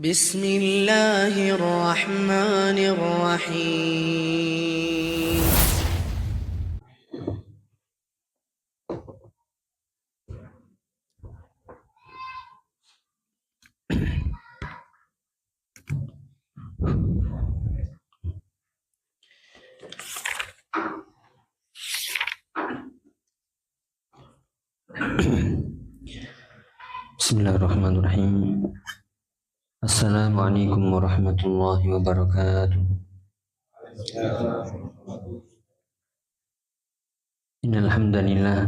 بسم الله الرحمن الرحيم. Bismillahirrahmanirrahim. Assalamualaikum warahmatullahi wabarakatuh. Innal hamdalillah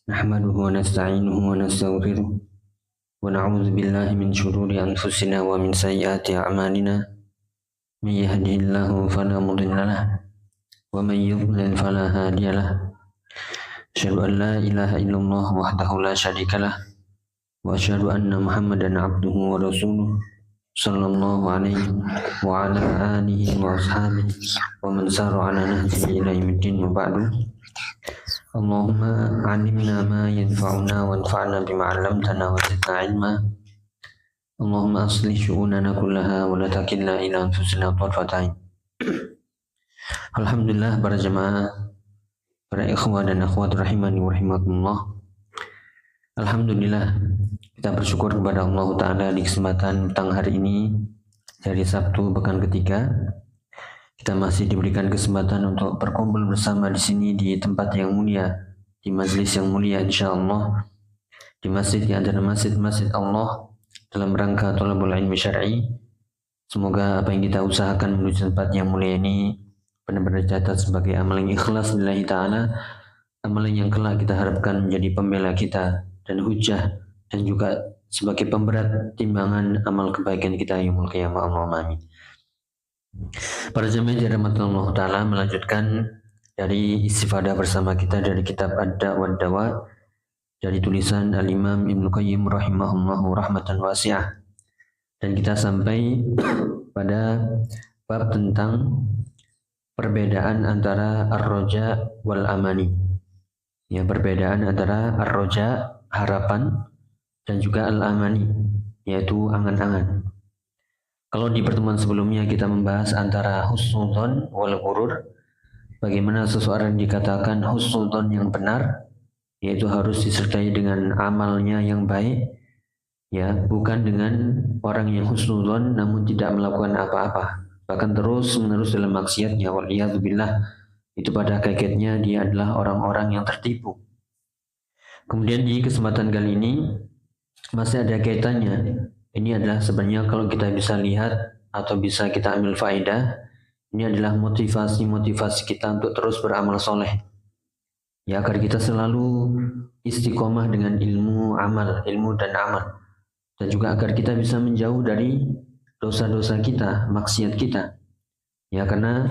nahmaduhu wa nasta'inuhu wa nastaghfiruh wa na'udzu billahi min shururi anfusina wa min sayyiati a'malina. May yahdihillahu fala mudilla lahu wa may yudlil fala hadiya lahu. Asyhadu an la ilaha illallah wahdahu la syarika lahu wa asyhadu anna Muhammadan abduhu wa rasuluh sallallahu alaihi wa ala alihi wa ashabihi wa man sara ala nahjihi ila yaumiddin wa ba'du. Allahumma 'allimna ma yanfa'una wanfa'na bima 'allamtana wa zidna 'ilma. Allahumma aslih syu'unana kullaha wa la takilna ila anfusina tarfata 'ain. Alhamdulillah para jemaah, para ikhwah dan akhwat rahimani wa rahimakumullah. Alhamdulillah, kita bersyukur kepada Allah Ta'ala di kesempatan petang hari ini, hari Sabtu pekan ketiga. Kita masih diberikan kesempatan untuk berkumpul bersama di sini di tempat yang mulia, di majelis yang mulia insyaallah, di masjid di antara masjid-masjid Allah dalam rangka thalabul ilmi syar'i. Semoga apa yang kita usahakan menuju tempat yang mulia ini benar-benar dicatat sebagai amal yang ikhlas lillahi ta'ala, amalan yang kelak kita harapkan menjadi pembela kita dan hujah, dan juga sebagai pemberat timbangan amal kebaikan kita yaumul qiyamah. Allahumma amin. Para jemaah dirahmati Allah Ta'ala, melanjutkan dari istifadah bersama kita dari kitab Ad-Da' wad Dawa dari tulisan Al-Imam Ibnu Qayyim rahimahullahu rahmatan wasi'ah, dan kita sampai pada bab tentang perbedaan antara ar-roja wal amani. Ya, perbedaan antara ar-roja, harapan, dan juga al-amani, yaitu angan-angan. Kalau di pertemuan sebelumnya kita membahas antara husnul dzan wal ghurur, bagaimana seseorang dikatakan husnul dzan yang benar, yaitu harus disertai dengan amalnya yang baik, ya, bukan dengan orang yang husnul dzan namun tidak melakukan apa-apa, bahkan terus-menerus dalam maksiatnya, waliyadzubillah. Itu pada hakikatnya dia adalah orang-orang yang tertipu. Kemudian di kesempatan kali ini masih ada kaitannya. Ini adalah sebenarnya kalau kita bisa lihat atau bisa kita ambil faedah, ini adalah motivasi kita untuk terus beramal soleh. Ya, agar kita selalu istiqomah dengan ilmu dan amal. Dan juga agar kita bisa menjauh dari dosa-dosa kita, maksiat kita. Ya, karena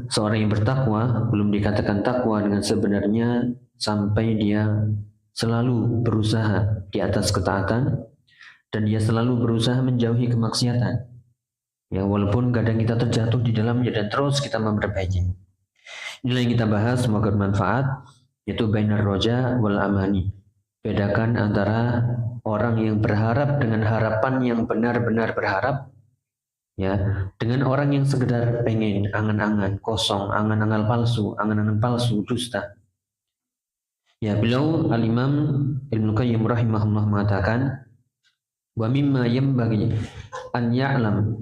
seorang yang bertakwa belum dikatakan takwa dengan sebenarnya sampai dia selalu berusaha di atas ketaatan dan dia selalu berusaha menjauhi kemaksiatan. Ya, walaupun kadang kita terjatuh di dalamnya dan terus kita memperbaiki. Inilah yang kita bahas, semoga bermanfaat, yaitu bainar roja wal amani. Bedakan antara orang yang berharap dengan harapan yang benar-benar berharap, ya, dengan orang yang sekedar pengen, angan-angan kosong, angan-angan palsu, dusta. Ya, beliau Al-Imam Ibnu Qayyim rahimahullah mengatakan, wa mimma yanbaghi an ya'lam,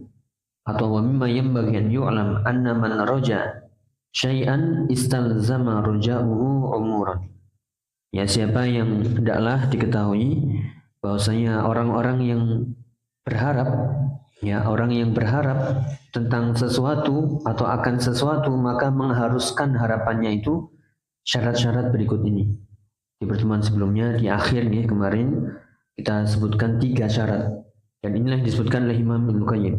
atau wa mimma yanbaghi an yu'lam anna man raja syai'an istalzama raja'uhu umuran. Ya, siapa yang hendaklah diketahui bahwasanya orang-orang yang berharap, ya, orang yang berharap tentang sesuatu atau akan sesuatu, maka mengharuskan harapannya itu syarat-syarat berikut ini. Di pertemuan sebelumnya, di akhir nih kemarin, kita sebutkan 3 syarat. Dan inilah yang disebutkan oleh Imam Ibnu Qayyim.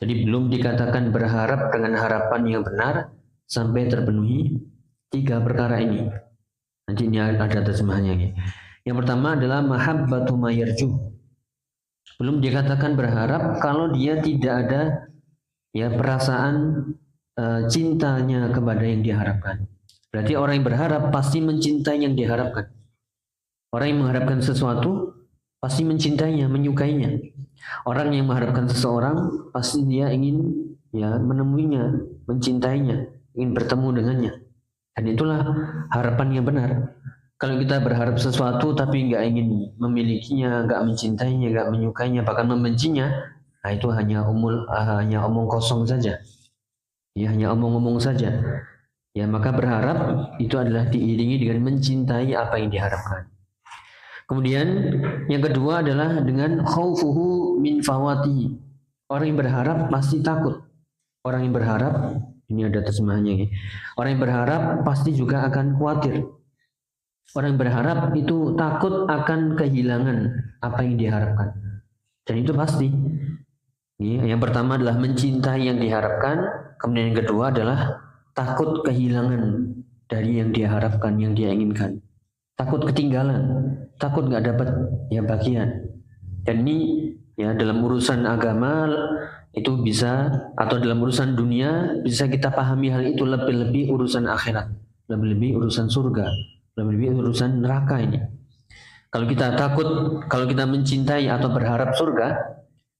Jadi belum dikatakan berharap dengan harapan yang benar sampai terpenuhi 3 perkara ini. Nanti ini ada terjemahannya nih. Yang pertama adalah mahabbatu ma yarju. Belum dikatakan berharap kalau dia tidak ada, ya, perasaan cintanya kepada yang diharapkan. Berarti orang yang berharap pasti mencintai yang diharapkan. Orang yang mengharapkan sesuatu pasti mencintainya, menyukainya. Orang yang mengharapkan seseorang pasti dia ingin ya menemuinya, mencintainya, ingin bertemu dengannya. Dan itulah harapan yang benar. Kalau kita berharap sesuatu tapi nggak ingin memilikinya, nggak mencintainya, nggak menyukainya, bahkan membencinya, nah itu hanya omong kosong saja. Ya hanya omong-omong saja. Ya maka berharap itu adalah diiringi dengan mencintai apa yang diharapkan. Kemudian yang kedua adalah dengan khaufuhu min fawati. Orang yang berharap pasti takut. Orang yang berharap, ini ada terjemahannya ya. Orang yang berharap pasti juga akan khawatir. Orang yang berharap itu takut akan kehilangan apa yang diharapkan. Dan itu pasti. Yang pertama adalah mencintai yang diharapkan. Kemudian yang kedua adalah takut kehilangan dari yang dia harapkan, yang dia inginkan. Takut ketinggalan, takut nggak dapat ya bagian. Dan ini ya dalam urusan agama itu bisa, atau dalam urusan dunia bisa kita pahami hal itu, lebih-lebih urusan akhirat, lebih-lebih urusan surga, lebih-lebih urusan neraka ini. Kalau kita takut, kalau kita mencintai atau berharap surga,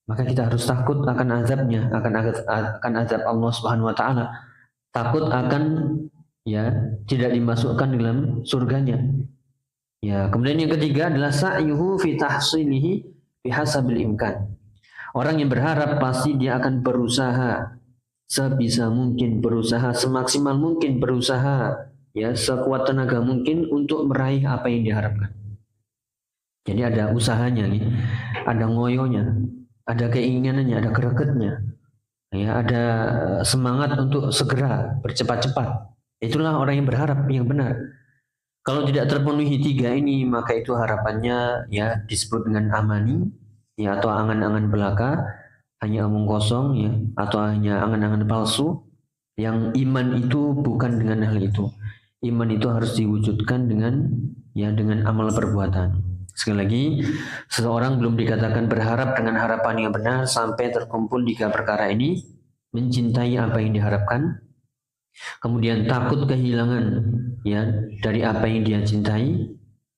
maka kita harus takut akan azabnya, akan azab Allah Subhanahu wa taala. Takut akan ya tidak dimasukkan dalam surganya. Ya, kemudian yang ketiga adalah sa'yuhu fi tahsilihi bihasabil imkan. Orang yang berharap pasti dia akan berusaha sebisa mungkin, berusaha semaksimal mungkin, berusaha ya sekuat tenaga mungkin untuk meraih apa yang diharapkan. Jadi ada usahanya nih, ada ngoyonya, ada keinginannya, ada gregetnya. Ya, ada semangat untuk segera bercepat-cepat. Itulah orang yang berharap yang benar. Kalau tidak terpenuhi tiga ini, maka itu harapannya ya disebut dengan amani, ya atau angan-angan belaka, hanya omong kosong ya, atau hanya angan-angan palsu. Yang iman itu bukan dengan hal itu. Iman itu harus diwujudkan dengan amal perbuatan. Sekali lagi, seseorang belum dikatakan berharap dengan harapan yang benar sampai terkumpul tiga perkara ini: mencintai apa yang diharapkan, kemudian takut kehilangan ya dari apa yang dia cintai,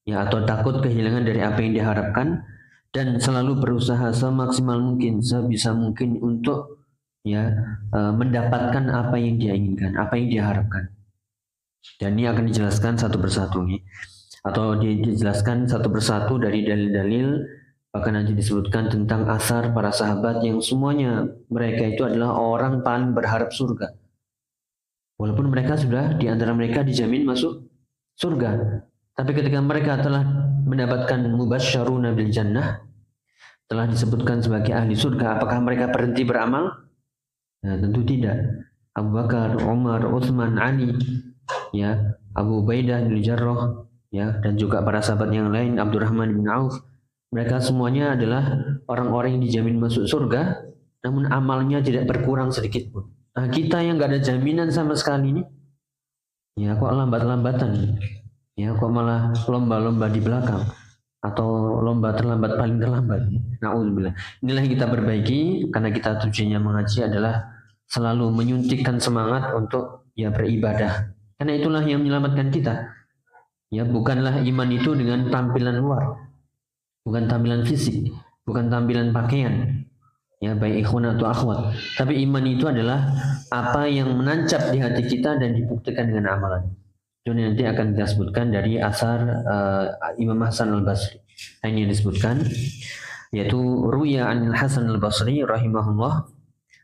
ya atau takut kehilangan dari apa yang diharapkan, dan selalu berusaha semaksimal mungkin, sebisa mungkin untuk ya mendapatkan apa yang dia inginkan, apa yang dia harapkan. Dan ini akan dijelaskan satu persatu nih, atau dijelaskan satu persatu dari dalil-dalil. Bahkan nanti disebutkan tentang asar para sahabat yang semuanya mereka itu adalah orang paling berharap surga. Walaupun mereka sudah di antara mereka dijamin masuk surga, tapi ketika mereka telah mendapatkan mubasysyaruna bil jannah, telah disebutkan sebagai ahli surga, apakah mereka berhenti beramal? Nah, tentu tidak. Abu Bakar, Umar, Utsman, Ali, ya, Abu Ubaidah bin Jarrah, ya, dan juga para sahabat yang lain, Abdurrahman bin Auf, mereka semuanya adalah orang-orang yang dijamin masuk surga, namun amalnya tidak berkurang sedikit pun. Nah, kita yang nggak ada jaminan sama sekali ini, ya kok lambat-lambatan, ya kok malah lomba-lomba di belakang, atau lomba terlambat paling terlambat. Na'udzubillah. Inilah yang kita perbaiki, karena kita tujuannya mengaji adalah selalu menyuntikkan semangat untuk ya beribadah. Karena itulah yang menyelamatkan kita. Ya, bukanlah iman itu dengan tampilan luar, bukan tampilan fisik, bukan tampilan pakaian. Ya, baik ikhwan atau akhwat. Tapi iman itu adalah apa yang menancap di hati kita dan dibuktikan dengan amalan. Itu nanti akan kita sebutkan dari asar Imam Hasan al-Basri. Ini yang disebutkan, yaitu ruya anil Hasan al-Basri rahimahullah,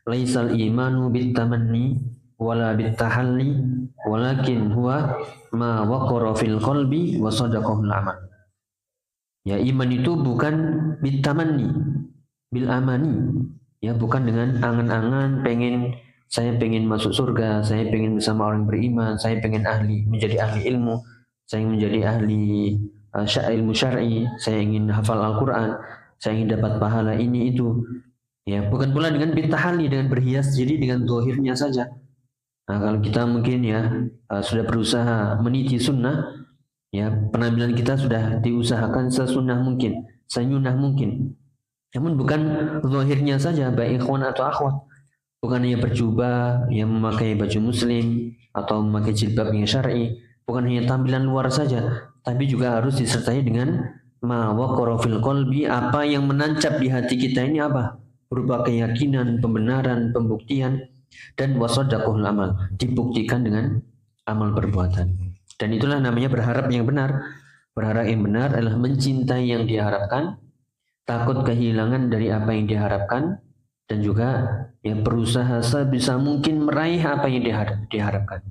laisal imanu bitamanni wala bitahalli walakin huwa ma waqara fil qalbi wa sadaqahul amal. Ya, iman itu bukan bitamanni, bil amani, ya bukan dengan angan-angan saya pengen masuk surga, saya pengen bersama orang beriman, saya pengen menjadi ahli ilmu, saya ingin menjadi ahli ilmu syar'i, saya ingin hafal Al-Quran, saya ingin dapat pahala ini itu. Ya, bukan pula dengan bitahali, dengan berhias diri dengan zahirnya saja. Nah, kalau kita mungkin ya sudah berusaha meniti sunnah, ya penampilan kita sudah diusahakan sesunnah mungkin, senyunah mungkin. Namun bukan zahirnya saja, baik ikhwan atau akhwat. Bukan hanya berjubah, yang memakai baju muslim atau memakai jilbab yang syar'i, bukan hanya tampilan luar saja, tapi juga harus disertai dengan ma waqara fil qalbi, apa yang menancap di hati kita ini apa? Berupa keyakinan, pembenaran, pembuktian, dan wasadaqul amal, dibuktikan dengan amal perbuatan. Dan itulah namanya berharap yang benar. Berharap yang benar adalah mencintai yang diharapkan, takut kehilangan dari apa yang diharapkan, dan juga ya berusaha sebisa mungkin meraih apa yang diharapkan.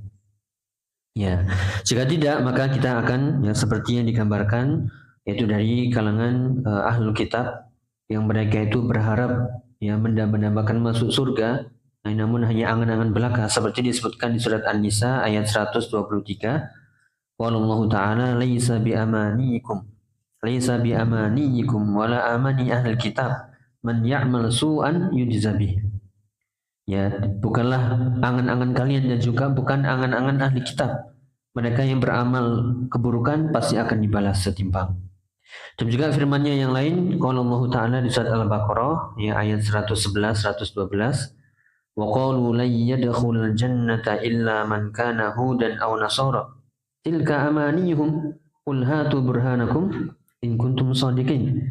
Ya, jika tidak maka kita akan ya seperti yang digambarkan, yaitu dari kalangan ahlul kitab yang mereka itu berharap ya mendambakan masuk surga, namun hanya angan-angan belaka, seperti disebutkan di surat An-Nisa ayat 123. Wallahu ta'ala laisa biamaniikum wala amani ahlul kitab man ya'mal su'an yujza bih. Ya, bukanlah angan-angan kalian dan juga bukan angan-angan ahli kitab. Mereka yang beramal keburukan pasti akan dibalas setimpal. Dan juga firman-Nya yang lain, qala Allah Ta'ala di surat Al-Baqarah ya ayat 111 112, wa qalu lan yadkhulul jannata illa man kana hudan aw nasara tilka amaniyuhum qul hatu burhanakum in kuntum shadiqin.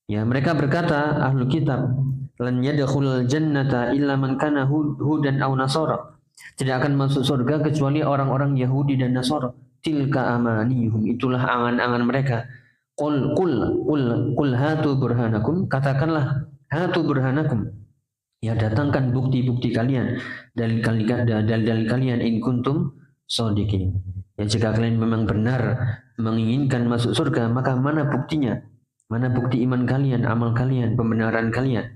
Ya, mereka berkata ahlul kitab, lan yadkhulul jannata illa man kana hudan aw nasara, tidak akan masuk surga kecuali orang-orang Yahudi dan Nasara. Tilka amaniyuhum, itulah angan-angan mereka. Qul hatu burhanakum, katakanlah hatu burhanakum, ya datangkan bukti-bukti kalian, dalil-dalil kalian, in kuntum shadiqin. Ya, jika kalian memang benar menginginkan masuk surga, maka mana buktinya? Mana bukti iman kalian, amal kalian, pembenaran kalian?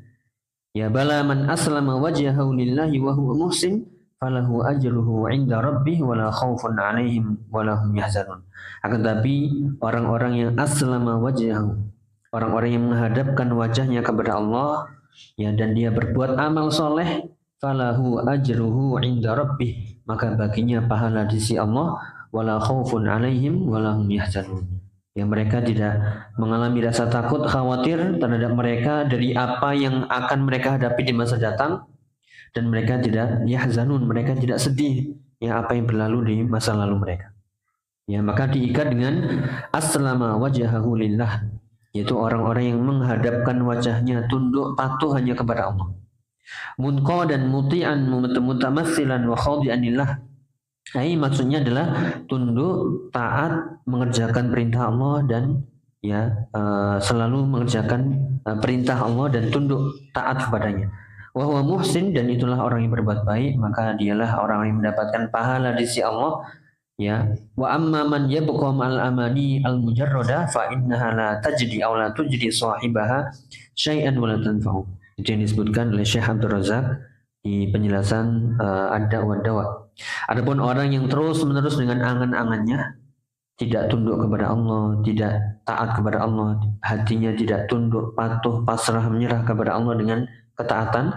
Ya, bala man aslama wajhahu lillahi wa huwa muhsin falahu ajruhu 'inda rabbih wala khaufun 'alaihim wala hum yahzanun. Akan tapi orang-orang yang aslama wajhahu, orang-orang yang menghadapkan wajahnya kepada Allah ya, dan dia berbuat amal soleh, falahu ajruhu 'inda rabbih, maka baginya pahala di sisi Allah, wala khaufun 'alaihim wala hum yahzanun. Ya, mereka tidak mengalami rasa takut, khawatir terhadap mereka dari apa yang akan mereka hadapi di masa datang, dan mereka tidak yahzanun, mereka tidak sedih ya apa yang berlalu di masa lalu mereka. Ya, maka diikat dengan aslama wajhahu lillah, yaitu orang-orang yang menghadapkan wajahnya, tunduk patuh hanya kepada Allah. Munqadan muti'an mutamassilan wa khadi'an lillah. Maksudnya adalah tunduk, taat, mengerjakan perintah Allah dan ya selalu mengerjakan perintah Allah dan tunduk taat kepadanya. Wa huwa muhsin, dan itulah orang yang berbuat baik, maka dialah orang yang mendapatkan pahala di sisi Allah. Ya, wa amma man yabqa ma'al amani al mujarrada fa innaha la tajdi aw la tujdi sahibaha syai'an wa la tanfa'u. Itu yang disebutkan oleh Syekh Abdul Razak di penjelasan Ad-Da' wa Dawa. Adapun orang yang terus-menerus dengan angan-angannya tidak tunduk kepada Allah, tidak taat kepada Allah, hatinya tidak tunduk, patuh, pasrah, menyerah kepada Allah dengan ketaatan,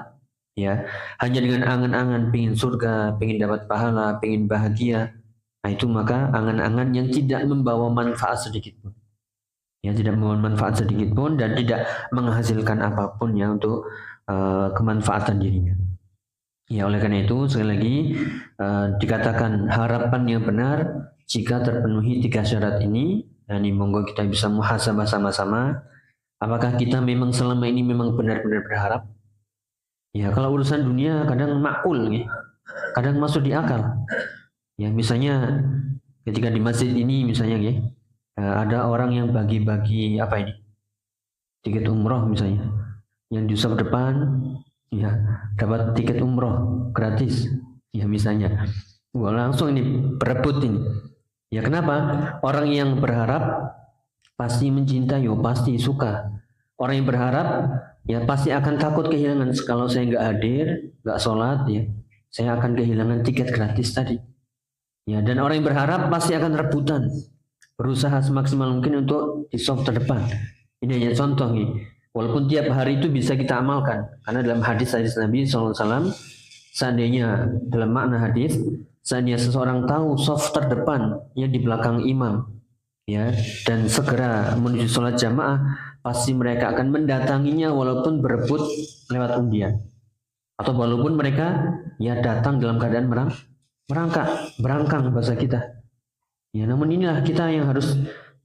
ya, hanya dengan angan-angan pengin surga, pengin dapat pahala, pengin bahagia, nah itu maka angan-angan yang tidak membawa manfaat sedikit pun, ya, tidak membawa manfaat sedikit pun dan tidak menghasilkan apapun ya untuk kemanfaatan dirinya. Ya, oleh karena itu sekali lagi dikatakan harapan yang benar jika terpenuhi 3 syarat ini. Nah, ini monggo kita bisa muhasabah sama-sama. Apakah kita memang selama ini memang benar-benar berharap? Ya, kalau urusan dunia kadang makul, ya, kadang masuk di akal. Ya, misalnya ketika di masjid ini misalnya, ya, ada orang yang bagi-bagi apa ini? Tiket umroh misalnya. Yang di saf depan ya dapat tiket umroh gratis, ya misalnya. Wah, langsung ini berebut ini. Ya, kenapa? Orang yang berharap pasti mencintai, pasti suka. Orang yang berharap ya pasti akan takut kehilangan. Kalau saya nggak hadir, nggak sholat, ya saya akan kehilangan tiket gratis tadi. Ya, dan orang yang berharap pasti akan rebutan, berusaha semaksimal mungkin untuk di saf terdepan. Ini hanya contoh nih. Walaupun tiap hari itu bisa kita amalkan, karena dalam hadis-hadis Nabi SAW, seandainya dalam makna hadis, seandainya seseorang tahu saf terdepan yang di belakang imam, ya, dan segera menuju sholat jamaah, pasti mereka akan mendatanginya walaupun berebut lewat undian, atau walaupun mereka ya datang dalam keadaan berangkang bahasa kita. Ya, namun inilah kita yang harus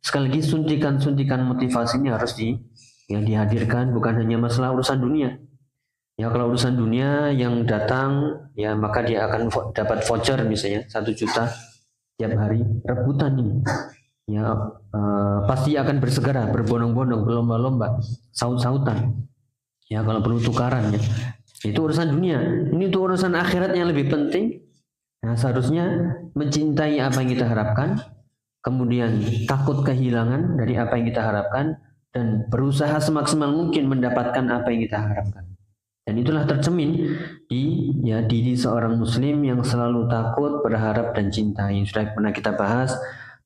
sekali lagi suntikan-suntikan motivasi ini harus dihadirkan, bukan hanya masalah urusan dunia. Ya kalau urusan dunia yang datang, ya maka dia akan dapat voucher misalnya 1 juta tiap hari, rebutan ini. Ya pasti akan bersegera, berbondong-bondong, berlomba-lomba, saut-sautan. Ya kalau perlu tukaran ya. Itu urusan dunia. Ini untuk urusan akhirat yang lebih penting. Nah, seharusnya mencintai apa yang kita harapkan, kemudian takut kehilangan dari apa yang kita harapkan, dan berusaha semaksimal mungkin mendapatkan apa yang kita harapkan. Dan itulah tercermin di diri seorang muslim yang selalu takut, berharap, dan cinta, yang sudah pernah kita bahas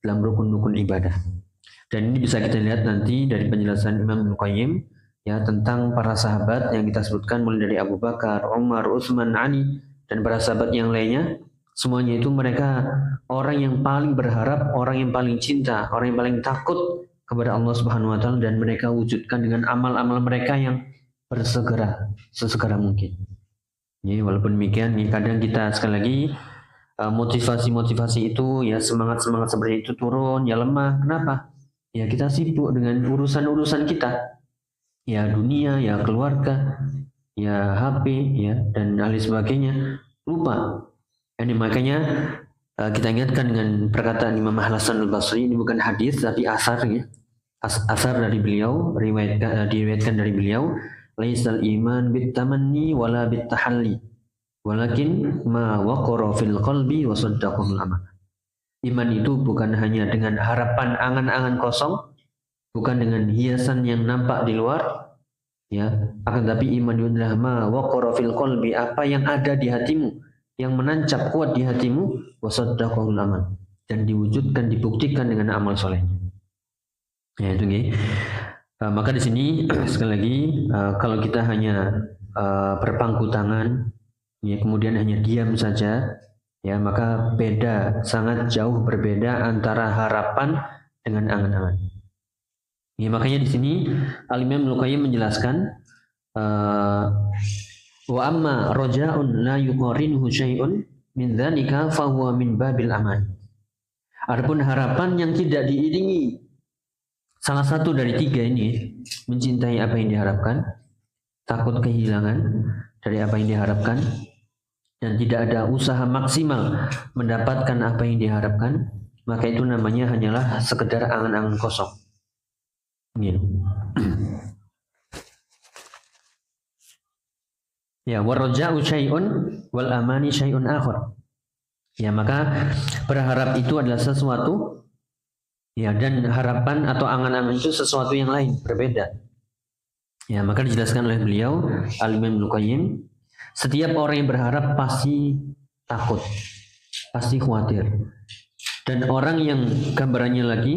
dalam rukun-rukun ibadah. Dan ini bisa kita lihat nanti dari penjelasan Imam Ibnu Qayyim ya tentang para sahabat yang kita sebutkan mulai dari Abu Bakar, Umar, Utsman, Ali, dan para sahabat yang lainnya. Semuanya itu mereka orang yang paling berharap, orang yang paling cinta, orang yang paling takut kepada Allah Subhanahu wa taala, dan mereka wujudkan dengan amal-amal mereka yang sesegera mungkin. Ya, walaupun demikian, kadang kita sekali lagi motivasi itu ya semangat seperti itu turun, ya lemah. Kenapa? Ya kita sibuk dengan urusan kita. Ya dunia, ya keluarga, ya HP, ya dan lain sebagainya. Lupa. Ini makanya kita ingatkan dengan perkataan Imam Hasan al-Basri, ini bukan hadis tapi asar ya. Asar dari beliau, diriwayatkan dari beliau, laisal iman bitamanni wala bitahalli, walakin ma waqara fil qalbi wa saddaqahul amal. Iman itu bukan hanya dengan harapan angan-angan kosong, bukan dengan hiasan yang nampak di luar, ya, akan tapi iman itu adalah ma waqara fil qalbi, apa yang ada di hatimu, yang menancap kuat di hatimu, wa saddaqahul amal, dan diwujudkan, dibuktikan dengan amal solehnya. Ya itu nih. Maka di sini sekali lagi kalau kita hanya berpangku tangan, ya kemudian hanya diam saja, ya maka sangat jauh berbeda antara harapan dengan angan-angan. Ya makanya di sini Al-Imam Ibnu Qayyim menjelaskan wa amma raja'un la yuqarinuhu syai'un min dzalika fa huwa min babil aman. Adapun harapan yang tidak diiringi salah satu dari 3 ini, mencintai apa yang diharapkan, takut kehilangan dari apa yang diharapkan, dan tidak ada usaha maksimal mendapatkan apa yang diharapkan, maka itu namanya hanyalah sekedar angan-angan kosong. Gitu. Ya, warja'u syai'un wal amani syai'un akhar. Ya, maka berharap itu adalah sesuatu, ya, dan harapan atau angan-angan itu sesuatu yang lain, berbeda. Ya, maka dijelaskan oleh beliau Al-Imam Ibnu Qayyim, setiap orang yang berharap pasti takut, pasti khawatir. Dan orang yang gambarannya lagi,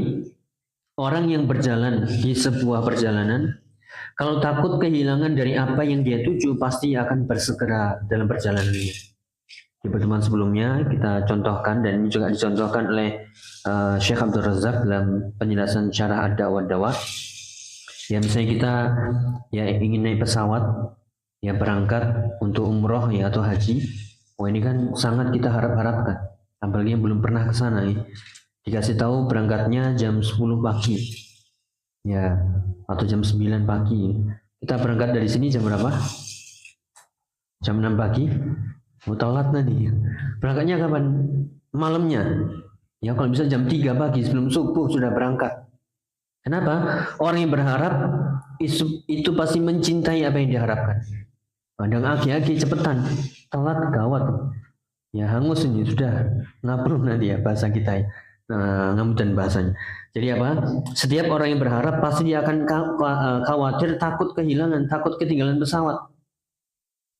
orang yang berjalan di sebuah perjalanan, kalau takut kehilangan dari apa yang dia tuju, pasti akan bersegera dalam perjalanan ini. Di pertemuan sebelumnya kita contohkan, dan ini juga dicontohkan oleh Syekh Abdul Razak dalam penjelasan syarah ad-da'wah dawah. Ya misalnya kita ya ingin naik pesawat, ya berangkat untuk umroh ya atau haji. Wah ini kan sangat kita harapkan, apalagi yang belum pernah ke sana ya. Dikasih tahu berangkatnya jam 10 pagi. Ya, atau jam 9 pagi. Kita berangkat dari sini jam berapa? Jam 6 pagi. Telat nanti. Berangkatnya kapan? Malamnya. Ya kalau bisa jam 3 pagi sebelum subuh sudah berangkat. Kenapa? Orang yang berharap itu pasti mencintai apa yang diharapkan. Pandang aki-aki cepetan, telat gawat. Ya hangus ini sudah ngaprun nanti ya bahasa kita ya. Ngamudan bahasanya. Jadi apa? Setiap orang yang berharap pasti dia akan khawatir, takut kehilangan, takut ketinggalan pesawat.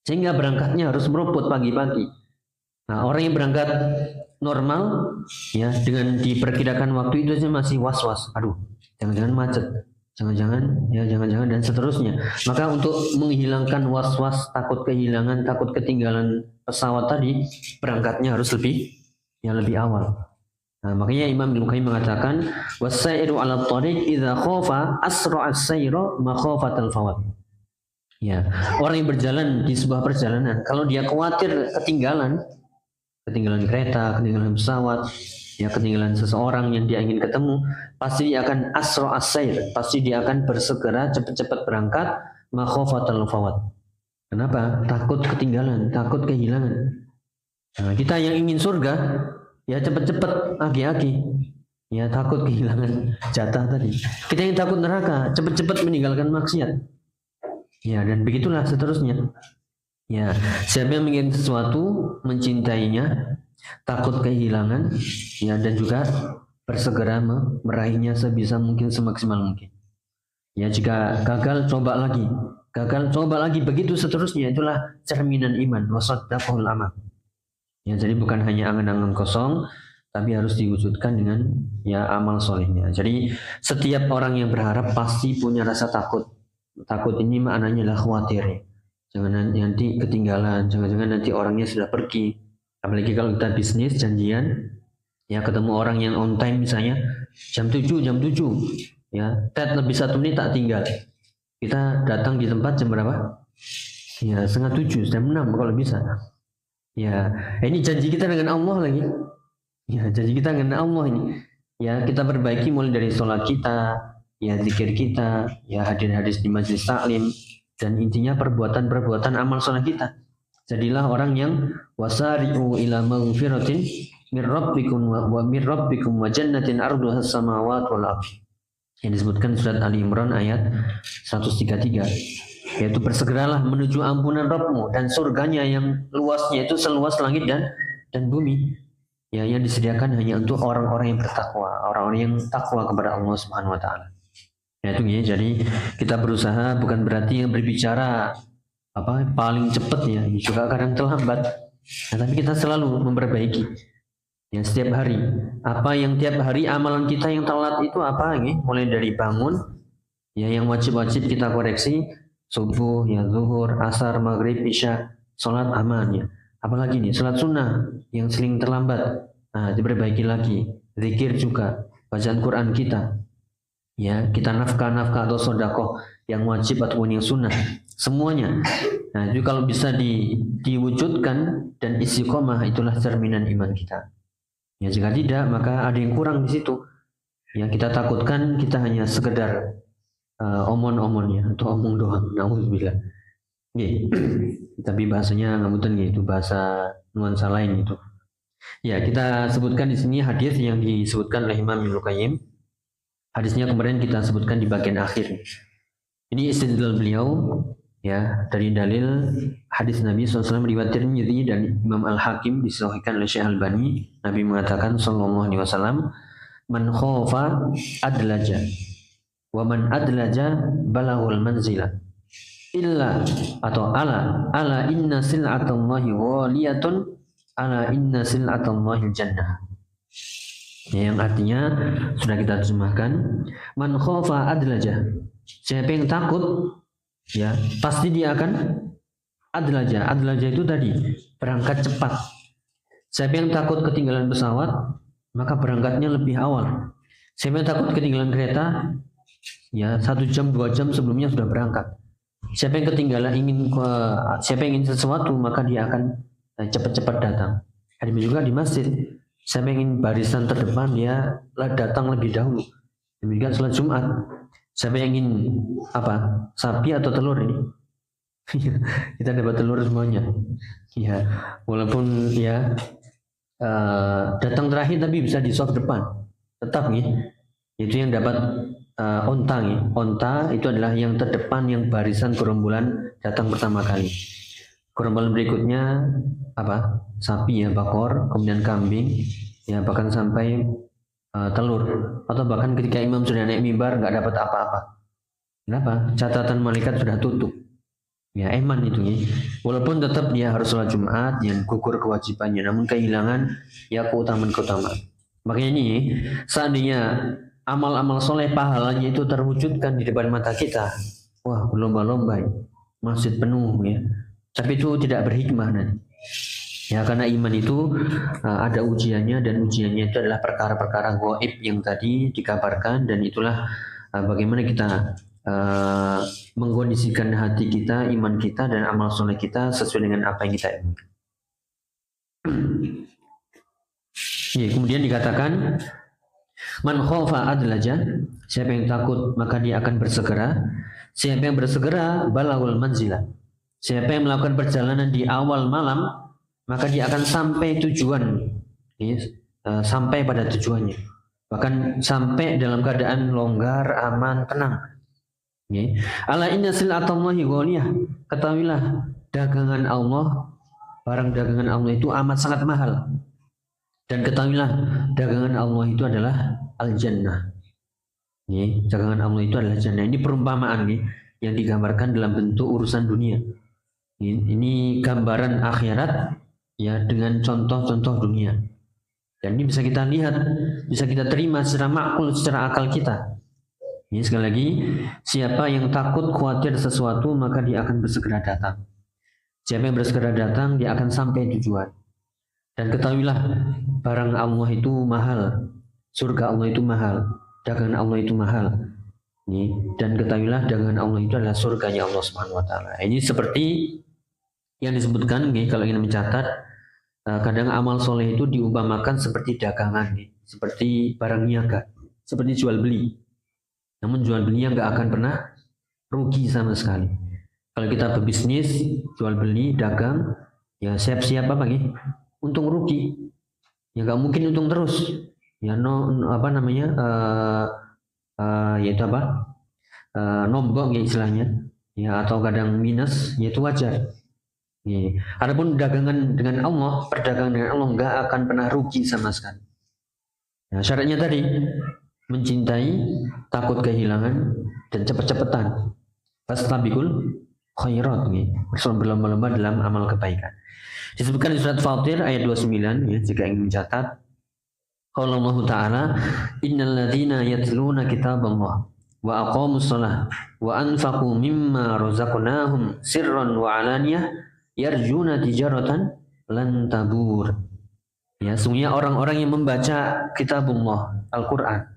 Sehingga berangkatnya harus merumput pagi-pagi. Nah, orang yang berangkat normal, ya dengan diperkirakan waktu itu saja masih was-was. Aduh, jangan-jangan macet, jangan-jangan dan seterusnya. Maka untuk menghilangkan was-was, takut kehilangan, takut ketinggalan pesawat tadi, berangkatnya harus lebih awal. Nah, makanya Imam Ibnu Qayyim mengatakan, wasairu 'ala thariq idza khafa asra'a as-sayra makhafatal fawat. Ya, orang yang berjalan di sebuah perjalanan, kalau dia khawatir ketinggalan kereta, ketinggalan pesawat, ya ketinggalan seseorang yang dia ingin ketemu, pasti dia akan asra asair, pasti dia akan bersegera cepat-cepat berangkat, makhofatul fawat. Kenapa? Takut ketinggalan, takut kehilangan. Nah, kita yang ingin surga, ya cepat-cepat, agi-agi, ya takut kehilangan jatah tadi. Kita yang takut neraka, cepat-cepat meninggalkan maksiat. Ya, dan begitulah seterusnya. Ya, siapa yang ingin sesuatu, mencintainya, takut kehilangan, ya, dan juga bersegera meraihnya sebisa mungkin, semaksimal mungkin. Ya, jika gagal, coba lagi. Gagal, coba lagi. Begitu seterusnya. Itulah cerminan iman. Wasaddaqul amal. Ya, jadi bukan hanya angan-angan kosong, tapi harus diwujudkan dengan ya amal solehnya. Jadi setiap orang yang berharap pasti punya rasa takut. Takut ini maknanya adalah khawatir. Jangan nanti ketinggalan, jangan-jangan nanti orangnya sudah pergi. Apalagi kalau kita bisnis, janjian, ya ketemu orang yang on time misalnya, jam 7, ya, lebih 1 menit tak tinggal. Kita datang di tempat jam berapa? Ya, setengah 7, jam 6 kalau bisa. Ya, ini janji kita dengan Allah lagi. Ya, janji kita dengan Allah ini. Ya, kita perbaiki mulai dari sholat kita, ya zikir kita, ya hadir-hadir di majelis taklim, dan intinya perbuatan-perbuatan amal soleh kita. Jadilah orang yang wasari'u ila maghfiratin min rabbikum wa jannatin arduha as-samawati wal ardh. Yang disebutkan surat Ali Imran ayat 133, yaitu bersegeralah menuju ampunan Rabbmu dan surganya yang luasnya itu seluas langit dan bumi, ya, yang disediakan hanya untuk orang-orang yang bertakwa, orang-orang yang takwa kepada Allah Subhanahu wa taala. Ya, itu ya. Jadi kita berusaha, bukan berarti yang berbicara paling cepat, ya, juga kadang terlambat. Nah, tapi kita selalu memperbaiki. Ya, setiap hari. Apa yang tiap hari amalan kita yang telat itu apa ya? Mulai dari bangun, ya, yang wajib-wajib kita koreksi, subuh, ya, zuhur, asar, maghrib, isya, sholat aman, ya. Apalagi nih, sholat sunnah yang sering terlambat. Nah, diperbaiki lagi. Zikir juga, bacaan Quran kita. Ya, kita nafkah atau sodakoh yang wajib ataupun yang sunnah, semuanya. Nah, itu kalau bisa diwujudkan dan istiqomah, itulah cerminan iman kita. Ya, jika tidak, maka ada yang kurang di situ. Ya, kita takutkan kita hanya sekedar omon-omonnya atau omong doang. Nauzubillah. Tapi bahasanya ngapunten itu bahasa nuansa lain itu. Ya, kita sebutkan di sini hadis yang disebutkan oleh Imam Ibnu Qayyim. Hadisnya kemarin kita sebutkan di bagian akhir. Ini istidlal beliau, ya, dari dalil hadis Nabi SAW riwayat Tirmidzi dan Imam Al-Hakim disahihkan oleh Syekh Albani. Nabi mengatakan sallallahu alaihi wasallam, man khofa adlaja wa man adlaja balaghul manzila illa atau ala inna sil'atallahi ghaliyatun ala inna sil'atallahi jannah. Ya, yang artinya sudah kita terjemahkan, man khofa adlaja, siapa yang takut, ya, pasti dia akan adlaja itu tadi berangkat cepat. Siapa yang takut ketinggalan pesawat, maka berangkatnya lebih awal. Siapa yang takut ketinggalan kereta, ya, 1 jam 2 jam sebelumnya sudah berangkat. Siapa yang ketinggalan siapa yang ingin sesuatu, maka dia akan cepat-cepat datang. Ada juga di masjid, siapa yang ingin barisan terdepan, dia datang lebih dahulu. Demikian sholat Jumat, siapa yang ingin sapi atau telur ini, kita dapat telur semuanya. Ya, walaupun ya datang terakhir tapi bisa di soft depan, tetap nih. Itu yang dapat onta nih. Onta itu adalah yang terdepan, yang barisan gerombolan datang pertama kali. Gerombolan berikutnya sapi, ya, bakor, kemudian kambing, ya, bahkan sampai telur, atau bahkan ketika imam sudah naik mimbar nggak dapat apa-apa. Kenapa? Catatan malaikat sudah tutup. Ya, eman itu ya. Walaupun tetap dia harus sholat Jumat yang gugur kewajibannya, namun kehilangan ya keutamaan. Makanya ini, seandainya amal-amal soleh pahalanya itu terwujudkan di depan mata kita, wah, berlomba-lomba, masjid penuh, ya. Tapi itu tidak berhikmah nanti. Ya, karena iman itu ada ujiannya, dan ujiannya itu adalah perkara-perkara gaib yang tadi dikabarkan, dan itulah bagaimana kita mengkondisikan hati kita, iman kita, dan amal soleh kita sesuai dengan apa yang kita inginkan. Ya, kemudian dikatakan man khofa adlaja, siapa yang takut maka dia akan bersegera. Siapa yang bersegera balagul manzila. Siapa yang melakukan perjalanan di awal malam maka dia akan sampai tujuan. Ya, sampai pada tujuannya. Bahkan sampai dalam keadaan longgar, aman, tenang. Ya. Ala inna silatallahi ghaliyah. Ketahuilah dagangan Allah, barang dagangan Allah itu amat sangat mahal. Dan ketahuilah dagangan Allah itu adalah al-jannah. Dagangan Allah itu adalah jannah. Ini perumpamaan yang digambarkan dalam bentuk urusan dunia. Ini gambaran akhirat ya dengan contoh-contoh dunia. Dan ini bisa kita lihat, bisa kita terima secara makul, secara akal kita. Ini sekali lagi, siapa yang takut khawatir sesuatu maka dia akan bersegera datang. Siapa yang bersegera datang dia akan sampai tujuan. Dan ketahuilah barang Allah itu mahal, surga Allah itu mahal, dagangan Allah itu mahal. Dan ketahuilah dagangan Allah itu adalah surganya Allah Subhanahu Wa Taala. Ini seperti yang disebutkan, kalau ingin mencatat, kadang amal soleh itu diumpamakan seperti dagangan, seperti barang niaga, seperti jual beli. Namun jual beli yang nggak akan pernah rugi sama sekali. Kalau kita berbisnis, jual beli, dagang, ya siap-siap apa untung rugi. Ya nggak mungkin untung terus. Ya yaitu apa? Nombok ya istilahnya. Ya atau kadang minus, ya itu wajar. Ya. Adapun dagangan dengan Allah, perdagangan dengan Allah nggak akan pernah rugi sama sekali. Nah, syaratnya tadi mencintai, takut kehilangan, dan cepat-cepatan. Fastabiqul khairat, berlomba-lomba dalam amal kebaikan. Disebutkan di surat Fatir ayat 29, jika ingin mencatat. Qala Allah Ta'ala, innal ladzina yatluna kitaballah wa aqamus shalah wa anfaqu mimma razaqnahum sirran wa alaniyah yarjuna tijaratan lan tabur. Ya, sungguhnya orang-orang yang membaca kitabullah, Al-Quran,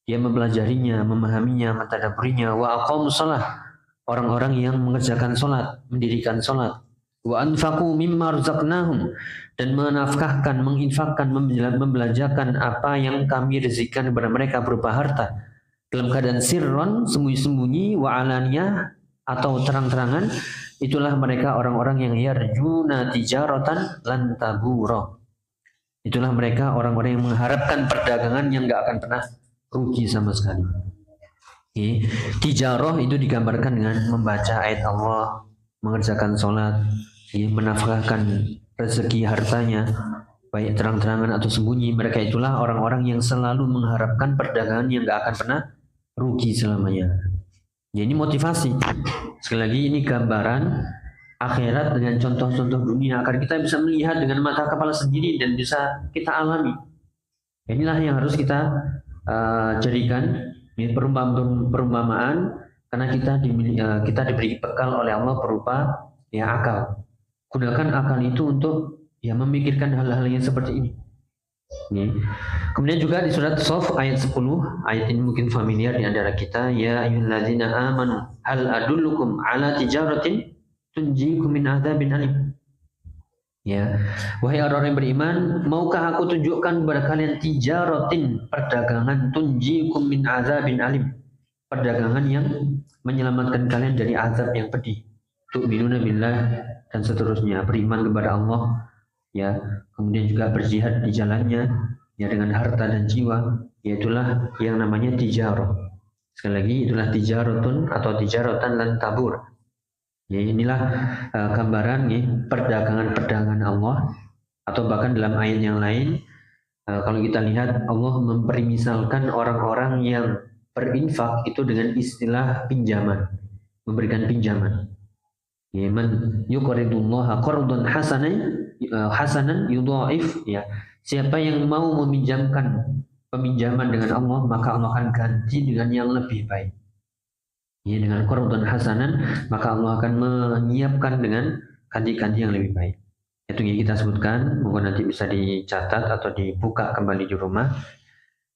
dia mempelajarinya, memahaminya, mentadabburinya, wa aqamus shalah, orang-orang yang mengerjakan salat, mendirikan salat, wa anfaqu mimma razaqnahum, dan menafkahkan, menginfakkan, membelanjakan apa yang kami rezekikan kepada mereka berupa harta dalam keadaan sirron, sembunyi-sembunyi, wa alaniyah, atau terang-terangan, itulah mereka orang-orang yang yarjuna tijaratan lan tabura. Itulah mereka orang-orang yang mengharapkan perdagangan yang nggak akan pernah rugi sama sekali. Tijarah itu digambarkan dengan membaca ayat Allah, mengerjakan sholat, menafkahkan rezeki hartanya, baik terang-terangan atau sembunyi. Mereka itulah orang-orang yang selalu mengharapkan perdagangan yang nggak akan pernah rugi selamanya. Ini motivasi. Sekali lagi ini gambaran akhirat dengan contoh-contoh dunia agar kita bisa melihat dengan mata kepala sendiri dan bisa kita alami. Inilah yang harus kita jadikan perumpamaan, karena kita diberi bekal oleh Allah berupa akal. Gunakan akal itu untuk memikirkan hal-hal yang seperti ini. Kemudian juga di surat Shaf ayat 10, ayat ini mungkin familiar di antara kita, ya ayyuhalladzina amanu hal adullukum ala tijaratin tunjikum min adzabin alim. Ya, wahai orang-orang yang beriman, maukah aku tunjukkan kepada kalian tijaratin, perdagangan, tunjikum min adzabin alim, perdagangan yang menyelamatkan kalian dari azab yang pedih. Tu'minuna billah dan seterusnya, beriman kepada Allah, ya, kemudian juga berjihad di jalannya, ya, dengan harta dan jiwa, yaitulah yang namanya tijarah. Sekali lagi, itulah tijaratun atau tijaratan lan tabur. Ya, inilah gambaran perdagangan-perdagangan Allah, atau bahkan dalam ayat yang lain, kalau kita lihat Allah mempermisalkan orang-orang yang berinfak itu dengan istilah pinjaman, memberikan pinjaman. Ya, man yuqridullaha qardan hasanan yudhaif, ya. Siapa yang mau meminjamkan peminjaman dengan Allah, maka Allah akan ganti dengan yang lebih baik. Ya, dengan qardan hasanan, maka Allah akan menyiapkan dengan ganti-ganti yang lebih baik. Itu yang kita sebutkan, mungkin nanti bisa dicatat atau dibuka kembali di rumah.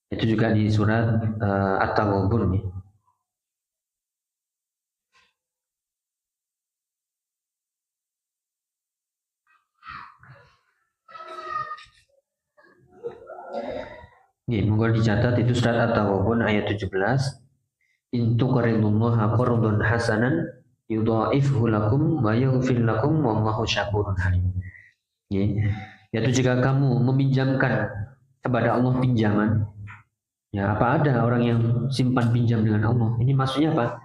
Itu juga di surat At-Taghabun. Monggo dicatat itu surat At-Taghabun ayat 17. In tuqridullaha qardan hasanan yudha'ifhu lakum wa yaghfir lakum wallahu syakurun halim. Yaitu jika kamu meminjamkan kepada Allah pinjaman, ya apa ada orang yang simpan pinjam dengan Allah? Ini maksudnya apa?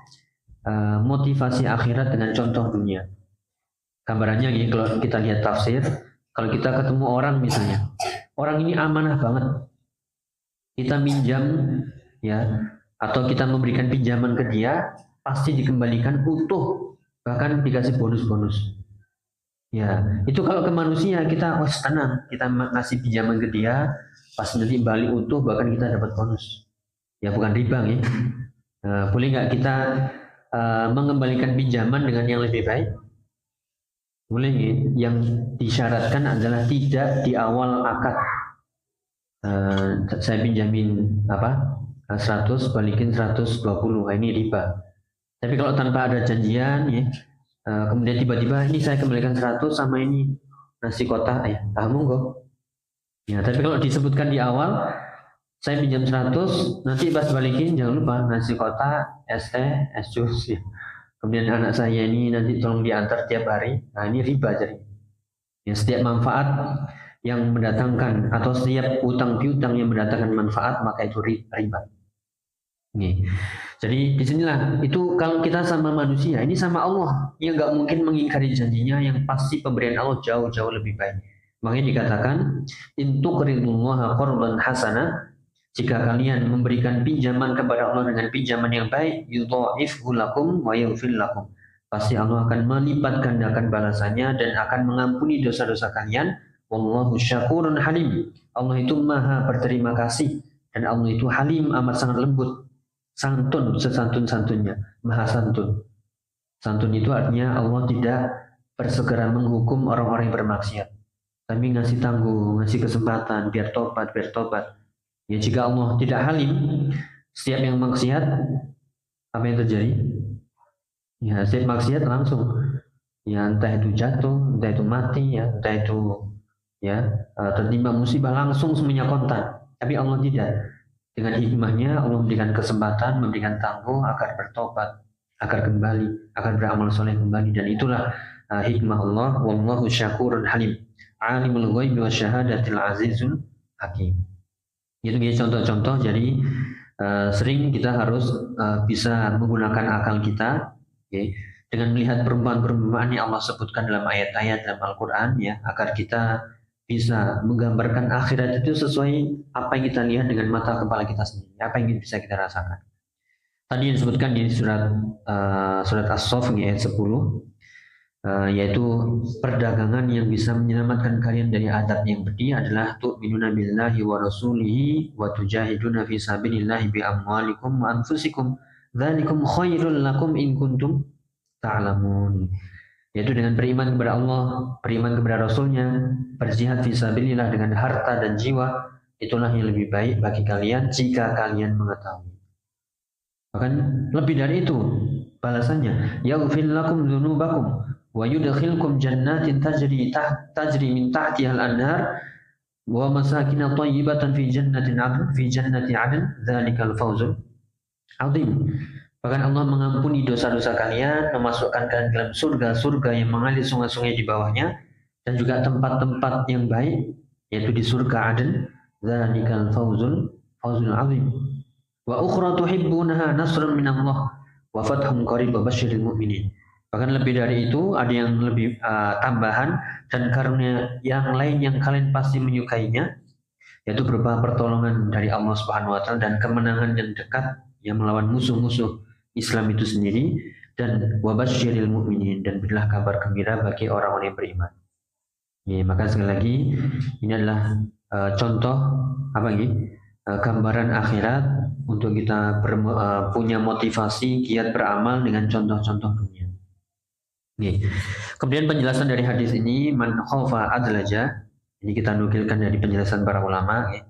Motivasi akhirat dengan contoh dunia. Gambarannya gini, kalau kita lihat tafsir, kalau kita ketemu orang misalnya, orang ini amanah banget, kita minjam ya, atau kita memberikan pinjaman ke dia, pasti dikembalikan utuh, bahkan dikasih bonus-bonus. Ya, itu kalau ke manusia kita tenang, kita ngasih pinjaman ke dia, pas nanti balik utuh, bahkan kita dapat bonus. Ya bukan riba ya. Boleh nggak kita mengembalikan pinjaman dengan yang lebih baik? Boleh ya. Yang disyaratkan adalah tidak di awal akad. Saya pinjamin 100 balikin 120, ini riba. Tapi kalau tanpa ada janjian ya, kemudian tiba-tiba ini saya kembalikan 100 sama ini nasi kotak ya, monggo. Ya, tapi kalau disebutkan di awal saya pinjam 100, nanti pas balikin jangan lupa nasi kotak, es teh, es jus ya. Kemudian anak saya ini nanti tolong diantar tiap hari. Nah, ini riba jadi. Ya, setiap manfaat yang mendatangkan atau setiap utang piutang yang mendatangkan manfaat maka itu riba. Nih. Jadi disinilah itu kalau kita sama manusia ini sama Allah yang nggak mungkin mengingkari janjinya, yang pasti pemberian Allah jauh-jauh lebih baik. Makanya dikatakan in tuqridullaha qardan hasana, jika kalian memberikan pinjaman kepada Allah dengan pinjaman yang baik, yudha'ifhu lakum wa yaghfir lakum, pasti Allah akan melipat gandakan balasannya dan akan mengampuni dosa-dosa kalian. Wallahu syakurun halim. Allah itu maha berterima kasih dan Allah itu halim, amat sangat lembut, santun sesantun-santunnya, maha santun. Santun itu artinya Allah tidak bersegera menghukum orang-orang yang bermaksiat, tapi ngasih tangguh, ngasih kesempatan biar tobat. Ya jika Allah tidak halim, setiap yang maksiat apa yang terjadi? Ya setiap maksiat langsung ya entah itu jatuh, entah itu mati ya, entah itu ya tertimpa musibah langsung semuanya kontan. Tapi Allah tidak. Dengan hikmahnya Allah memberikan kesempatan, memberikan tangguh agar bertobat, agar kembali, agar beramal soleh kembali, dan itulah hikmah Allah. Wallahu syakurun halim. Alimul ghaibi wasyahadatil azizul hakim. Itu dia contoh-contoh. Jadi sering kita harus bisa menggunakan akal kita, okay, dengan melihat perumpamaan-perumpamaan yang Allah sebutkan dalam ayat-ayat dalam Al-Quran ya, agar kita bisa menggambarkan akhirat itu sesuai apa yang kita lihat dengan mata kepala kita sendiri, apa yang bisa kita rasakan. Tadi yang disebutkan di surat As-Saff ayat 10, yaitu perdagangan yang bisa menyelamatkan kalian dari adab yang pedih adalah tu'minuna billahi wa rasulihi wa tujahiduna fi sabilillahi bi amwalikum wa anfusikum dzalikum khairul lakum in kuntum ta'lamun. Yaitu dengan beriman kepada Allah, beriman kepada Rasulnya, berjihad fisabilillah dengan harta dan jiwa, itulah yang lebih baik bagi kalian jika kalian mengetahui. Bahkan lebih dari itu balasannya, yaghfir lakum dzunubakum wa yudkhilkum jannatin tajri min tahtiha al-anhar wa masakin thayyibatan fi jannati 'adn dzalikal fawzul 'adzim. Bahkan Allah mengampuni dosa-dosa kalian, memasukkan kalian dalam surga-surga yang mengalir sungai-sungai di bawahnya, dan juga tempat-tempat yang baik, yaitu di surga Aden. Dzalikal fawzul 'adzim. Wa ukhra tuhibbunaha nasrun minallah wa fathun qarib wa basyiril mu'minin. Bahkan lebih dari itu ada yang lebih tambahan dan karunia yang lain yang kalian pasti menyukainya, yaitu berupa pertolongan dari Allah Subhanahu wa taala dan kemenangan yang dekat yang melawan musuh-musuh Islam itu sendiri, dan wabasyiril mu'minin, dan berilah kabar gembira bagi orang-orang yang beriman. Ya, maka sekali lagi ini adalah contoh gambaran akhirat untuk kita punya motivasi giat beramal dengan contoh-contoh dunia. Ya. Kemudian penjelasan dari hadis ini, man khaufa adlaja, ini kita nukilkan dari penjelasan para ulama. Ya.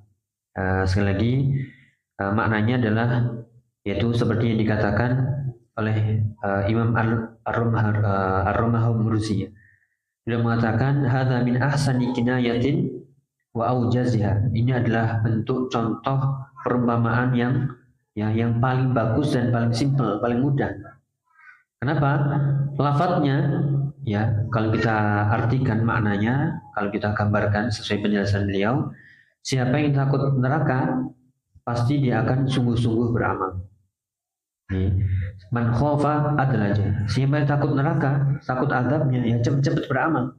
Sekali lagi maknanya adalah yaitu seperti yang dikatakan oleh Imam Ar-Rumah Al-Mursi. Beliau mengatakan hadza min ahsani kinayatin wa aujaziha. Ini adalah bentuk contoh perumpamaan yang paling bagus dan paling simpel, paling mudah. Kenapa? Lafadznya ya, kalau kita artikan maknanya, kalau kita gambarkan sesuai penjelasan beliau, siapa yang takut neraka pasti dia akan sungguh-sungguh beramal. Man khofa adlaja. Siapa yang takut neraka, takut azabnya, ya cepat-cepat beramal.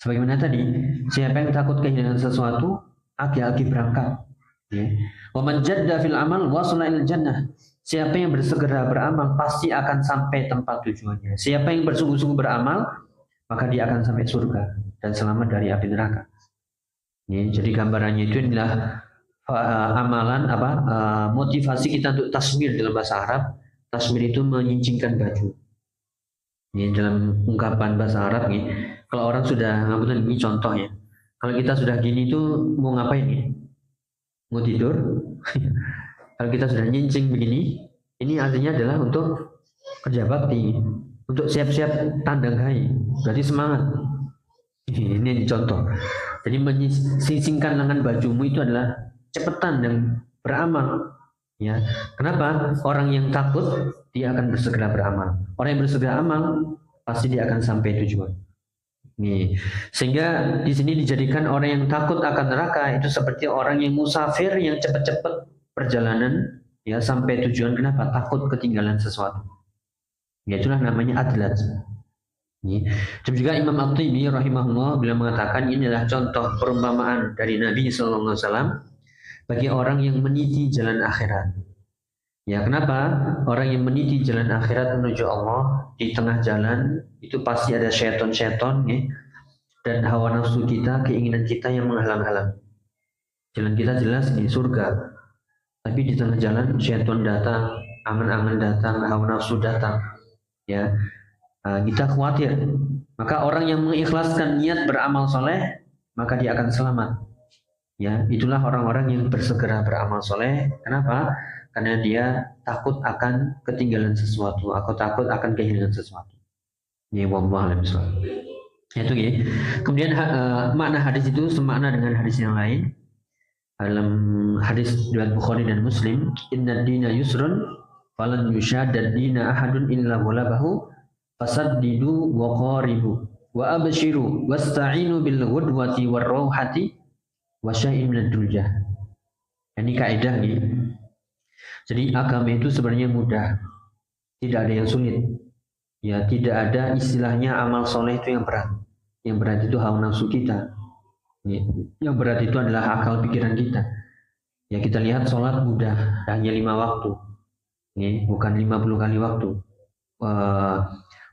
Sebagaimana tadi, siapa yang takut kehilangan sesuatu, agi-agi berangkat. Wa man jadda fil amal wasala ilal jannah. Siapa yang bersegera beramal pasti akan sampai tempat tujuannya. Siapa yang bersungguh-sungguh beramal, maka dia akan sampai surga dan selamat dari api neraka. Jadi gambarannya itu adalah amalan motivasi kita untuk tasmir dalam bahasa Arab. Tasmir itu menyincingkan baju. Dalam ungkapan bahasa Arab nih, kalau orang sudah ngapain, ini contohnya. Kalau kita sudah gini itu mau ngapain nih? Mau tidur? Kalau kita sudah nyincing begini, ini artinya adalah untuk kerja bakti, untuk siap-siap tandang hai, berarti semangat. Ini contoh. Jadi menyingkingkan lengan bajumu itu adalah cepetan dan beramal. Ya, kenapa? Orang yang takut dia akan bersegera beramal. Orang yang bersegera amal pasti dia akan sampai tujuan. Nih, sehingga di sini dijadikan orang yang takut akan neraka itu seperti orang yang musafir yang cepat-cepat perjalanan ya sampai tujuan. Kenapa? Takut ketinggalan sesuatu. Ya itulah namanya adlat. Dan juga Imam At-Tibi rahimahullah bila mengatakan ini adalah contoh perumpamaan dari Nabi SAW bagi orang yang meniti jalan akhirat. Ya kenapa? Orang yang meniti jalan akhirat menuju Allah, di tengah jalan itu pasti ada syaitan-syaitan ya, dan hawa nafsu kita, keinginan kita yang menghalang-halang. Jalan kita jelas di surga, tapi di tengah jalan syaitan datang, angan-angan datang, hawa nafsu datang. Ya, kita khawatir. Maka orang yang mengikhlaskan niat beramal soleh, maka dia akan selamat. Ya, itulah orang-orang yang bersegera beramal soleh. Kenapa? Karena dia takut akan ketinggalan sesuatu, atau takut akan kehilangan sesuatu. Ini wallahu a'lam bishawab. Itu ya. Kemudian makna hadis itu semakna dengan hadis yang lain. Dalam hadis riwayat Bukhari dan Muslim, inna dina yusrun falan yushadad dina ahadun illa walabahu fasaddidu wa qaribu wa abshiru wasta'inu bil ghudwati war rauhati wa syai'in minad duljah. Ini kaidah nih. Jadi agama itu sebenarnya mudah, tidak ada yang sulit. Ya, tidak ada istilahnya amal soleh itu yang berat. Yang berat itu hawa nafsu kita. Ya, yang berat itu adalah akal pikiran kita. Ya, kita lihat sholat mudah, hanya 5 waktu. Ya, bukan 50 kali waktu.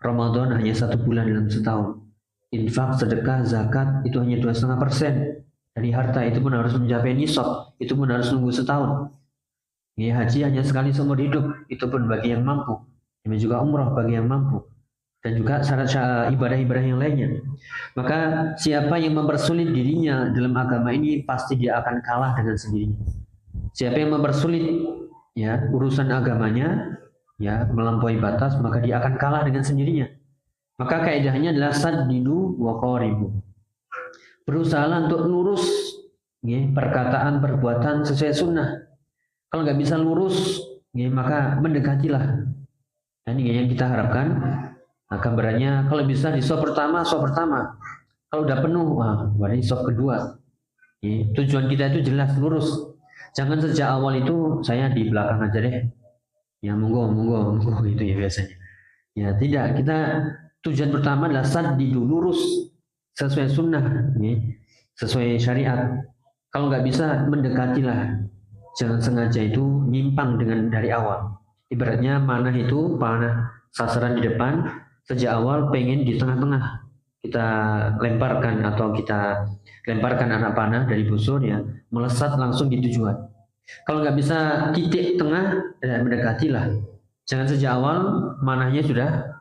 Ramadan hanya 1 bulan dalam setahun. Infak, sedekah, zakat itu hanya 2,5% dari harta, itu pun harus mencapai nisab, itu pun harus nunggu setahun. Ya, haji hanya sekali seumur hidup, itu pun bagi yang mampu. Demikian juga umrah bagi yang mampu. Dan juga syarat ibadah-ibadah yang lainnya. Maka siapa yang mempersulit dirinya dalam agama ini pasti dia akan kalah dengan sendirinya. Siapa yang mempersulit ya urusan agamanya, ya melampaui batas, maka dia akan kalah dengan sendirinya. Maka kaidahnya adalah saddidu wa qaribu. Berusaha untuk lurus ya, perkataan perbuatan sesuai sunnah. Kalau nggak bisa lurus, ya, maka mendekatilah. Nah, ini yang kita harapkan. Nah, gambarannya kalau bisa di sop pertama. Kalau udah penuh, wah, berarti sop kedua. Ya, tujuan kita itu jelas, lurus. Jangan sejak awal itu saya di belakang aja deh. Ya monggo gitu ya biasanya. Ya tidak, kita tujuan pertama adalah saddidu, lurus sesuai sunnah, ya, sesuai syariat. Kalau nggak bisa mendekatilah. Jangan sengaja itu nyimpang dari awal. Ibaratnya panah sasaran di depan, sejak awal pengen di tengah-tengah. Kita lemparkan anak panah dari busur ya, melesat langsung di tujuan. Kalau nggak bisa titik tengah, mendekatilah. Jangan sejak awal manahnya sudah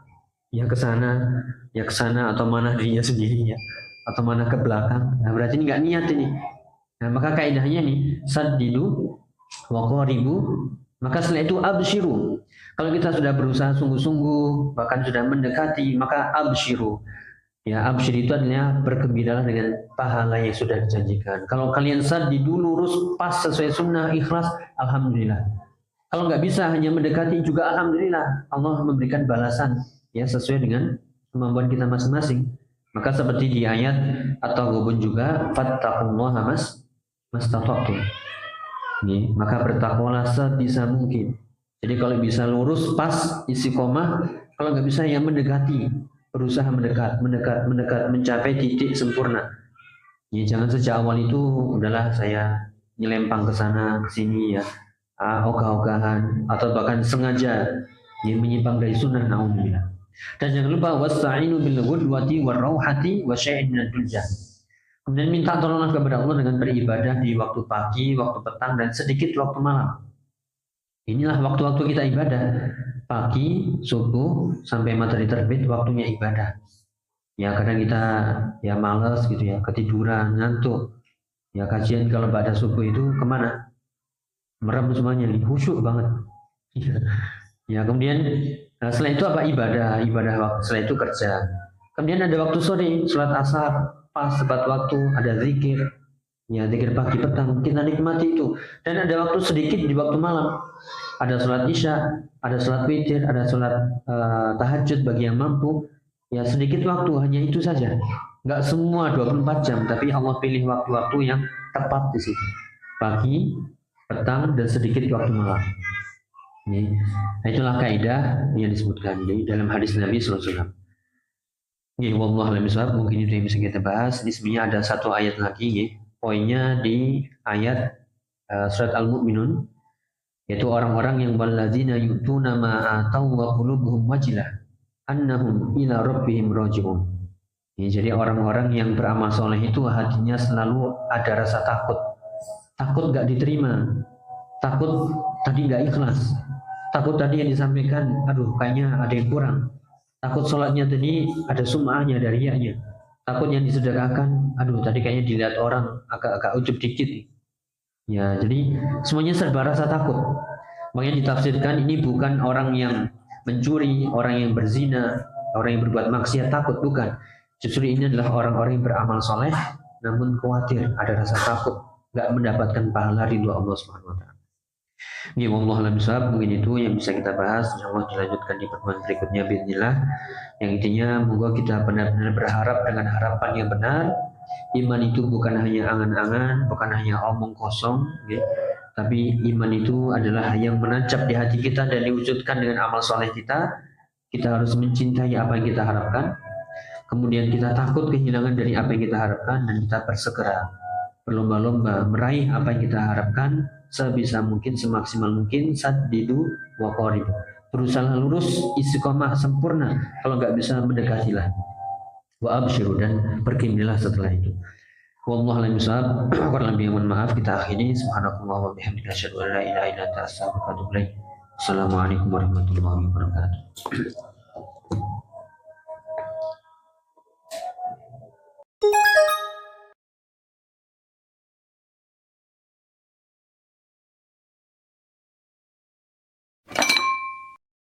ya ke sana atau manah dirinya sendiri ya, atau manah ke belakang. Nah, berarti ini nggak niat ini. Nah, maka kaidahnya nih saddidu wa qaribu, maka setelah itu abshiru. Kalau kita sudah berusaha sungguh-sungguh, bahkan sudah mendekati, maka abshiru. Ya, absyir itu adalah bergembiralah dengan pahala yang sudah dijanjikan. Kalau kalian sadidu lurus pas sesuai sunnah ikhlas, alhamdulillah. Kalau nggak bisa hanya mendekati juga alhamdulillah. Allah memberikan balasan ya sesuai dengan kemampuan kita masing-masing. Maka seperti di ayat atau gubun juga fattaqullaha mastata'tum. Maka bertakwalah sebisa mungkin. Jadi kalau bisa lurus pas istiqomah, kalau nggak bisa ya mendekati, berusaha mendekat, mencapai titik sempurna. Ya, jangan sejak awal itu udahlah saya nyelempang ke sana ke sini ya, ogah-ogahan atau bahkan sengaja ya, menyimpang dari sunnah, naudzubillah. Dan jangan lupa wasta'inu bil ghudwati war rauhati wa syai'in min ad-duljah. Kemudian minta tolonglah kepada Allah dengan beribadah di waktu pagi, waktu petang, dan sedikit waktu malam. Inilah waktu-waktu kita ibadah. Pagi, subuh, sampai matahari terbit, waktunya ibadah. Ya kadang kita ya malas gitu ya, ketiduran, ngantuk. Ya kajian kalau pada subuh itu kemana? Merem semuanya, khusyuk banget. Ya kemudian setelah itu apa? Ibadah waktu. Setelah itu kerja. Kemudian ada waktu sore, sholat asar, pas tepat waktu, ada zikir. Ya zikir pagi petang, kita nikmati itu. Dan ada waktu sedikit di waktu malam. Ada sholat isya, ada sholat witir, ada sholat tahajud bagi yang mampu. Ya sedikit waktu, hanya itu saja. Nggak semua 24 jam, tapi Allah pilih waktu-waktu yang tepat di situ. Pagi, petang, dan sedikit waktu malam. Nah, itulah kaidah yang disebutkan di dalam hadis Nabi SAW. Wallahu a'lam bishawab. Mungkin itu yang bisa kita bahas. Di sebenarnya ada satu ayat lagi, poinnya di ayat surat Al-Mu'minun, yaitu orang-orang yang walladzina yu'tuna ma atau wa qulubuhum wajilah annahum ila rabbihim raji'un. Jadi orang-orang yang beramal soleh itu hatinya selalu ada rasa takut. Takut gak diterima, takut tadi gak ikhlas, takut tadi yang disampaikan aduh kayaknya ada yang kurang, takut sholatnya tadi ada sum'ahnya, ada riyanya, takut yang disedekahkan aduh tadi kayaknya dilihat orang agak-agak ujub dikit. Ya jadi semuanya serba rasa takut. Makanya ditafsirkan ini bukan orang yang mencuri, orang yang berzina, orang yang berbuat maksiat takut, bukan. Justru ini adalah orang-orang yang beramal soleh namun khawatir, ada rasa takut gak mendapatkan pahala ridho Allah Subhanahu wa taala. Wallahu a'lam bishawab. Mungkin itu yang bisa kita bahas. Insyaallah dilanjutkan di pertemuan berikutnya bismillah. Yang intinya moga kita benar-benar berharap dengan harapan yang benar. Iman itu bukan hanya angan-angan, bukan hanya omong kosong, tapi iman itu adalah yang menancap di hati kita dan diwujudkan dengan amal soleh kita. Kita harus mencintai apa yang kita harapkan. Kemudian kita takut kehilangan dari apa yang kita harapkan, dan kita bersegera berlomba-lomba meraih apa yang kita harapkan sebisa mungkin, semaksimal mungkin. Saddidu wa qaribu, berusaha lurus, istiqomah sempurna. Kalau nggak bisa mendekatilah. Wa absyiru, dan bergembiralah setelah itu. Wallahu a'lam bishawab. Kurang lebih mohon maaf. Kita akhiri. Subhanakallah wa bihamdika asyhadu an la ilaha illa anta astaghfiruka wa atubu ilaik. Assalamualaikum warahmatullahi wabarakatuh.